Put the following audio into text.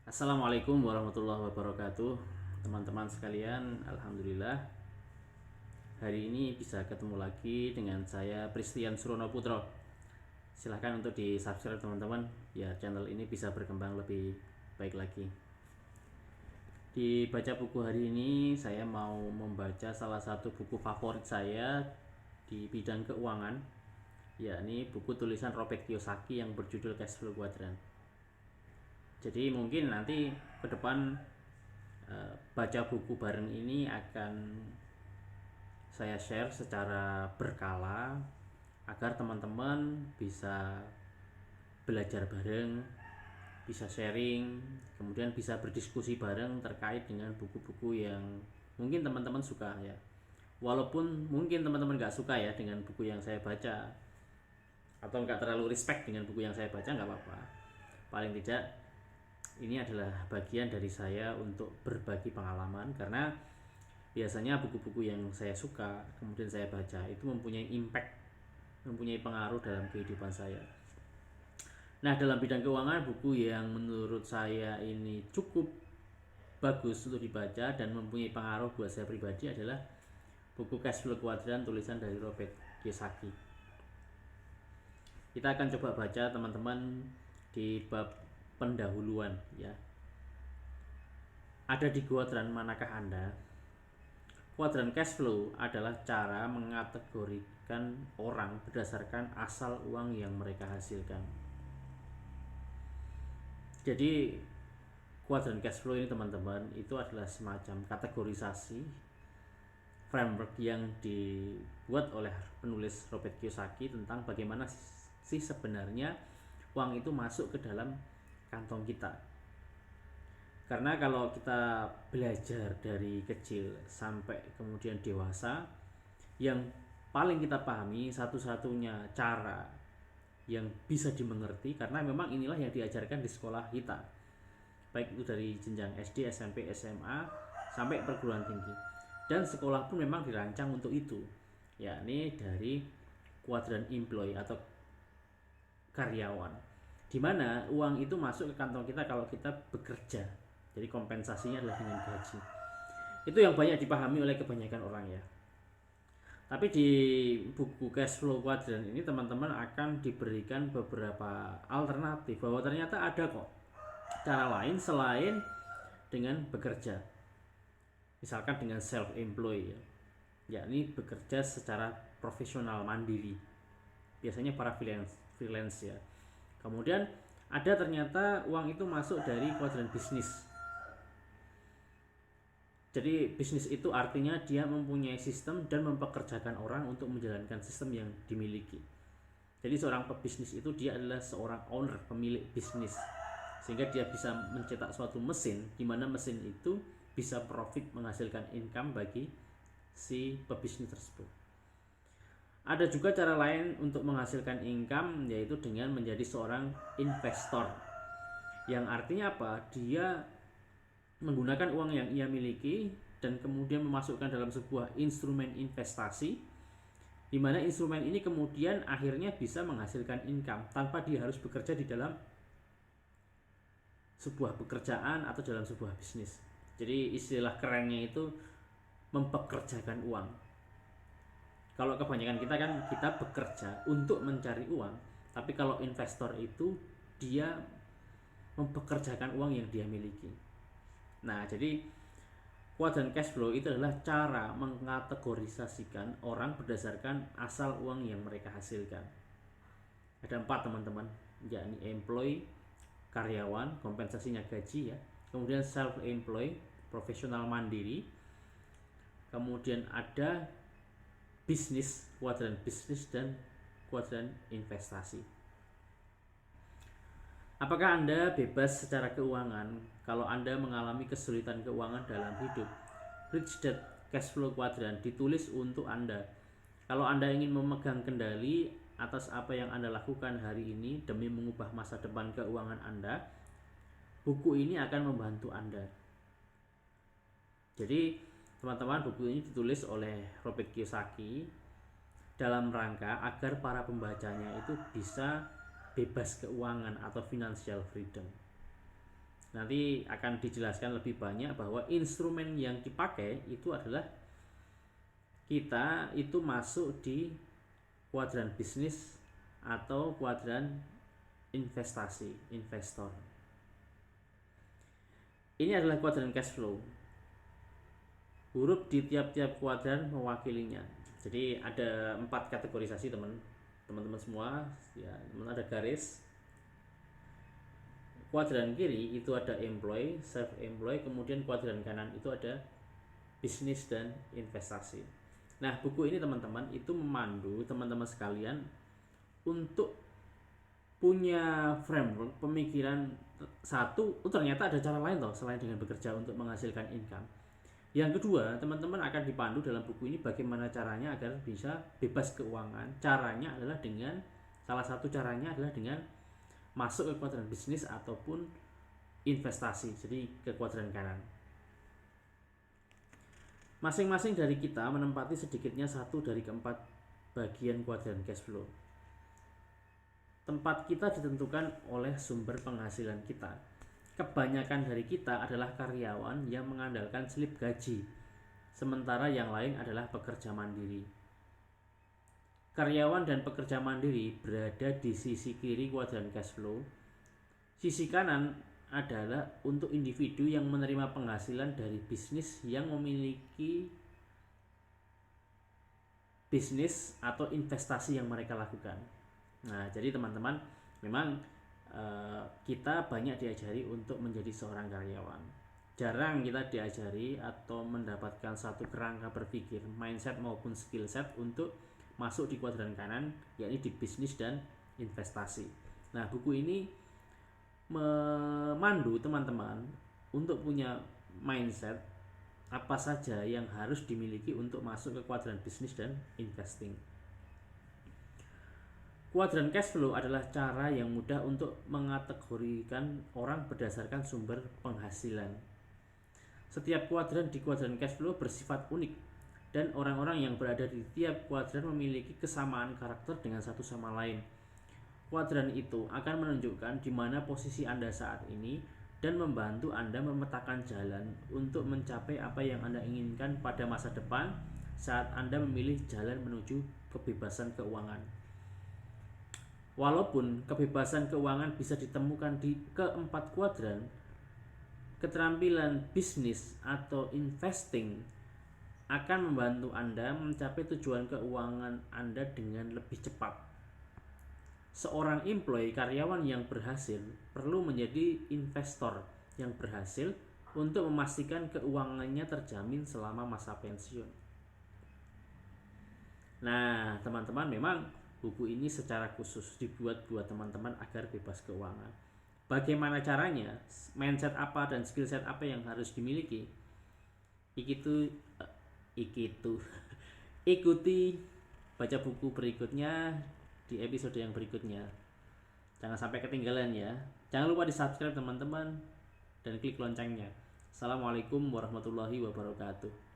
Assalamualaikum warahmatullahi wabarakatuh. Teman-teman sekalian, alhamdulillah hari ini bisa ketemu lagi dengan saya Pristian Surono Putro. Silahkan untuk di subscribe teman-teman, biar channel ini bisa berkembang lebih baik lagi. Di baca buku hari ini saya mau membaca salah satu buku favorit saya di bidang keuangan, yakni buku tulisan Robert Kiyosaki yang berjudul Cash Flow Quadrant. Jadi mungkin nanti ke depan baca buku bareng ini akan saya share secara berkala agar teman-teman bisa belajar bareng, bisa sharing, kemudian bisa berdiskusi bareng terkait dengan buku-buku yang mungkin teman-teman suka ya. Walaupun mungkin teman-teman nggak suka ya dengan buku yang saya baca, atau nggak terlalu respect dengan buku yang saya baca, nggak apa-apa. Paling tidak ini adalah bagian dari saya untuk berbagi pengalaman, karena biasanya buku-buku yang saya suka kemudian saya baca itu mempunyai impact, mempunyai pengaruh dalam kehidupan saya. Nah, dalam bidang keuangan, buku yang menurut saya ini cukup bagus untuk dibaca dan mempunyai pengaruh buat saya pribadi adalah buku Cash Flow Quadrant tulisan dari Robert Kiyosaki. Kita akan coba baca teman-teman di bab pendahuluan ya. Ada di kuadran manakah Anda? Kuadran cash flow adalah cara mengategorikan orang berdasarkan asal uang yang mereka hasilkan. Jadi kuadran cash flow ini teman-teman itu adalah semacam kategorisasi framework yang dibuat oleh penulis Robert Kiyosaki tentang bagaimana sih sebenarnya uang itu masuk ke dalam kantong kita. Karena kalau kita belajar dari kecil sampai kemudian dewasa, yang paling kita pahami satu-satunya cara yang bisa dimengerti, karena memang inilah yang diajarkan di sekolah kita, baik itu dari jenjang SD, SMP, SMA sampai perguruan tinggi, dan sekolah pun memang dirancang untuk itu, yakni dari kuadran employee atau karyawan, di mana uang itu masuk ke kantong kita kalau kita bekerja. Jadi kompensasinya adalah dengan gaji. Itu yang banyak dipahami oleh kebanyakan orang ya. Tapi di buku Cash Flow Quadrant ini teman-teman akan diberikan beberapa alternatif bahwa ternyata ada kok cara lain selain dengan bekerja. Misalkan dengan self-employed ya, yakni bekerja secara profesional mandiri. Biasanya para freelance ya. Kemudian ada ternyata uang itu masuk dari kuadran bisnis. Jadi bisnis itu artinya dia mempunyai sistem dan mempekerjakan orang untuk menjalankan sistem yang dimiliki. Jadi seorang pebisnis itu dia adalah seorang owner, pemilik bisnis, sehingga dia bisa mencetak suatu mesin di mana mesin itu bisa profit, menghasilkan income bagi si pebisnis tersebut. Ada juga cara lain untuk menghasilkan income, yaitu dengan menjadi seorang investor. Yang artinya apa? Dia menggunakan uang yang ia miliki dan kemudian memasukkan dalam sebuah instrumen investasi, di mana instrumen ini kemudian akhirnya bisa menghasilkan income tanpa dia harus bekerja di dalam sebuah pekerjaan atau dalam sebuah bisnis. Jadi istilah kerennya itu mempekerjakan uang. Kalau kebanyakan kita kan kita bekerja untuk mencari uang, tapi kalau investor itu dia mempekerjakan uang yang dia miliki. Nah, jadi kuadran cash flow itu adalah cara mengategorisasikan orang berdasarkan asal uang yang mereka hasilkan. Ada 4 teman-teman, yakni employee, karyawan, kompensasinya gaji ya. Kemudian self-employed, profesional mandiri. Kemudian ada bisnis, kuadran bisnis, dan kuadran investasi. Apakah Anda bebas secara keuangan kalau Anda mengalami kesulitan keuangan dalam hidup? Rich Dad Cash Flow Quadrant ditulis untuk Anda. Kalau Anda ingin memegang kendali atas apa yang Anda lakukan hari ini demi mengubah masa depan keuangan Anda, buku ini akan membantu Anda. Jadi teman-teman, buku ini ditulis oleh Robert Kiyosaki dalam rangka agar para pembacanya itu bisa bebas keuangan atau financial freedom. Nanti akan dijelaskan lebih banyak bahwa instrumen yang dipakai itu adalah kita itu masuk di kuadran bisnis atau kuadran investasi, investor. Ini adalah kuadran cash flow. Huruf di tiap-tiap kuadran mewakilinya. Jadi ada 4 kategorisasi teman-teman semua ya, teman ada garis. Kuadran kiri itu ada employee, self employed, kemudian kuadran kanan itu ada bisnis dan investasi. Nah, buku ini teman-teman itu memandu teman-teman sekalian untuk punya framework pemikiran satu, ternyata ada cara lain loh selain dengan bekerja untuk menghasilkan income. Yang kedua, teman-teman akan dipandu dalam buku ini bagaimana caranya agar bisa bebas keuangan. Caranya adalah dengan salah satu caranya adalah dengan masuk ke kuadran bisnis ataupun investasi, jadi ke kuadran kanan. Masing-masing dari kita menempati sedikitnya 1 dari keempat bagian kuadran cash flow. Tempat kita ditentukan oleh sumber penghasilan kita. Kebanyakan dari kita adalah karyawan yang mengandalkan slip gaji, sementara yang lain adalah pekerja mandiri. Karyawan dan pekerja mandiri berada di sisi kiri kuadran cash flow. Sisi kanan adalah untuk individu yang menerima penghasilan dari bisnis yang memiliki bisnis atau investasi yang mereka lakukan. Nah, jadi teman-teman, memang kita banyak diajari untuk menjadi seorang karyawan. Jarang kita diajari atau mendapatkan satu kerangka berpikir, mindset maupun skill set untuk masuk di kuadran kanan, yakni di bisnis dan investasi. Nah, buku ini memandu teman-teman untuk punya mindset apa saja yang harus dimiliki untuk masuk ke kuadran bisnis dan investing. Kuadran cash flow adalah cara yang mudah untuk mengategorikan orang berdasarkan sumber penghasilan. Setiap kuadran di kuadran cash flow bersifat unik, dan orang-orang yang berada di tiap kuadran memiliki kesamaan karakter dengan satu sama lain. Kuadran itu akan menunjukkan di mana posisi Anda saat ini dan membantu Anda memetakan jalan untuk mencapai apa yang Anda inginkan pada masa depan saat Anda memilih jalan menuju kebebasan keuangan. Walaupun kebebasan keuangan bisa ditemukan di keempat kuadran, keterampilan bisnis atau investing akan membantu Anda mencapai tujuan keuangan Anda dengan lebih cepat. Seorang employee, karyawan yang berhasil, perlu menjadi investor yang berhasil untuk memastikan keuangannya terjamin selama masa pensiun. Nah, teman-teman, memang buku ini secara khusus dibuat buat teman-teman agar bebas keuangan. Bagaimana caranya? Mindset apa dan skill set apa yang harus dimiliki? Ikuti baca buku berikutnya di episode yang berikutnya. Jangan sampai ketinggalan ya. Jangan lupa di subscribe teman-teman dan klik loncengnya. Assalamualaikum warahmatullahi wabarakatuh.